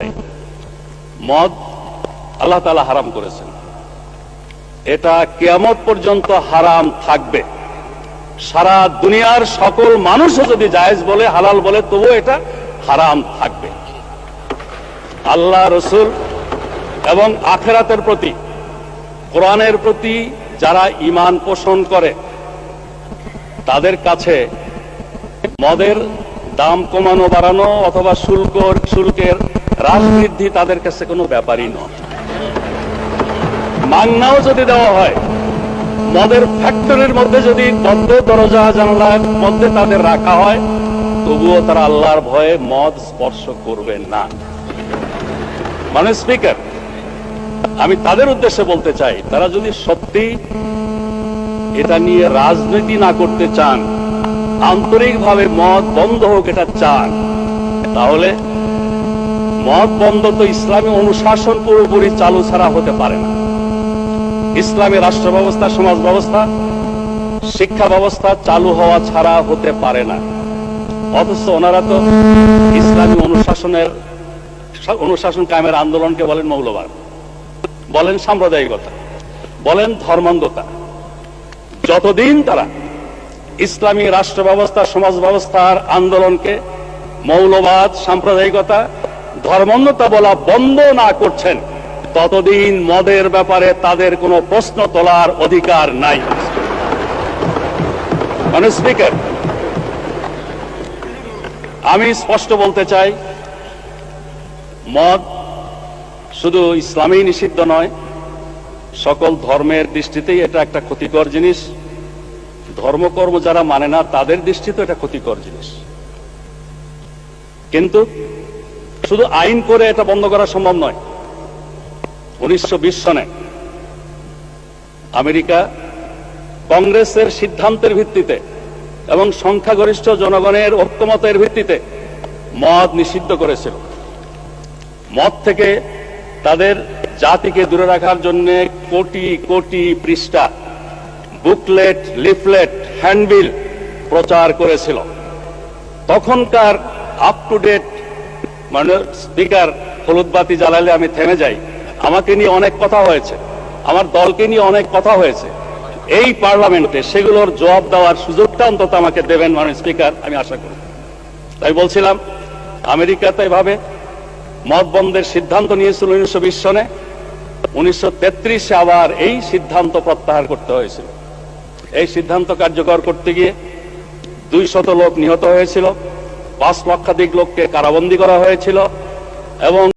মদ আল্লাহ তাআলা হারাম করেছেন, এটা কিয়ামত পর্যন্ত হারাম থাকবে। সারা দুনিয়ার সকল মানুষও যদি জায়েজ বলে, হালাল বলে, তবুও এটা হারাম থাকবে। আল্লাহ, রসুল এবং আখিরাতের প্রতি, কোরআনের প্রতি যারা ঈমান পোষণ করে তাদের কাছে মদের দাম কমানো বাড়ানো অথবা শুল্কের হ্রাস বৃদ্ধি তাদের কাছে কোনো ব্যাপারই নয়। মাংনাও যদি দেওয়া হয়, মদের ফ্যাক্টরির মধ্যে যদি বদ্ধ দরজা জানালার মধ্যে তাদের রাখা হয়, তবুও তারা আল্লাহর ভয়ে মদ স্পর্শ করবে না। মানে স্পিকার, আমি তাদের উদ্দেশ্যে বলতে চাই, তারা যদি সত্যি এটা নিয়ে রাজনীতি না করতে চান, আন্তরিকভাবে মদ বন্ধ হোক এটা চান, তাহলে মদ বন্ধ তো ইসলামী অনুশাসন পুরোপুরি চালু ছাড়া হতে পারে না। ইসলামী রাষ্ট্র ব্যবস্থা, সমাজ ব্যবস্থা, শিক্ষা ব্যবস্থা চালু হওয়া ছাড়া হতে পারে না। অথচ ওনারা তো ইসলামী অনুশাসন কায়েমের আন্দোলনকে বলেন মৌলবাদ, বলেন সাম্প্রদায়িকতা, বলেন ধর্মান্ধতা। যতদিন তারা ইসলামী রাষ্ট্র ব্যবস্থা, সমাজ ব্যবস্থার আন্দোলনকে মৌলবাদ, সাম্প্রদায়িকতা, ধর্মান্ধতা বলা বন্ধ না করছেন, ততদিন মদের ব্যাপারে তাদের কোনো প্রশ্ন তোলার অধিকার নাই। মানে স্পিকার, আমি স্পষ্ট বলতে চাই, মদ শুধু ইসলামেই নিষিদ্ধ নয়, সকল ধর্মের দৃষ্টিতেই এটা একটা ক্ষতিকর জিনিস। ধর্মকর্ম যারা মানে না তাদের দৃষ্টিতে এটা ক্ষতিকর জিনিস। কিন্তু শুধু আইন করে এটা বন্ধ করা সম্ভব নয়। 1920 সনে আমেরিকা কংগ্রেসের সিদ্ধান্তের ভিত্তিতে এবং সংখ্যাগরিষ্ঠ জনগণের ঐক্যমতের ভিত্তিতে মদ নিষিদ্ধ করেছিল। মদ থেকে তাদের জাতিকে দূরে রাখার জন্য কোটি কোটি পৃষ্ঠা বুকলেট, লিফলেট, হ্যান্ডবিল প্রচার করেছিল। তখনকার আপ টু ডেট, মানে স্পিকার, হলুদ বাতি জ্বালালে আমি থেমে যাই। আমাকে নিয়ে অনেক কথা হয়েছে, আমার দলকে নিয়ে অনেক কথা হয়েছে এই পার্লামেন্টে, সেগুলোর জবাব দেওয়ার সুযোগটা অন্তত আমাকে দেবেন মানে স্পিকার, আমি আশা করি। তাই বলছিলাম, আমেরিকাতে এভাবে মদ বন্ধের সিদ্ধান্ত নিয়েছিল 1920 সনে। 1933 আবার এই সিদ্ধান্ত প্রত্যাহার করতে হয়েছিল। এই সিদ্ধান্ত কার্যকর করতে গিয়ে 200 লোক নিহত হয়েছিল, 5 লক্ষাধিক লোককে কারাবন্দী করা হয়েছিল এবং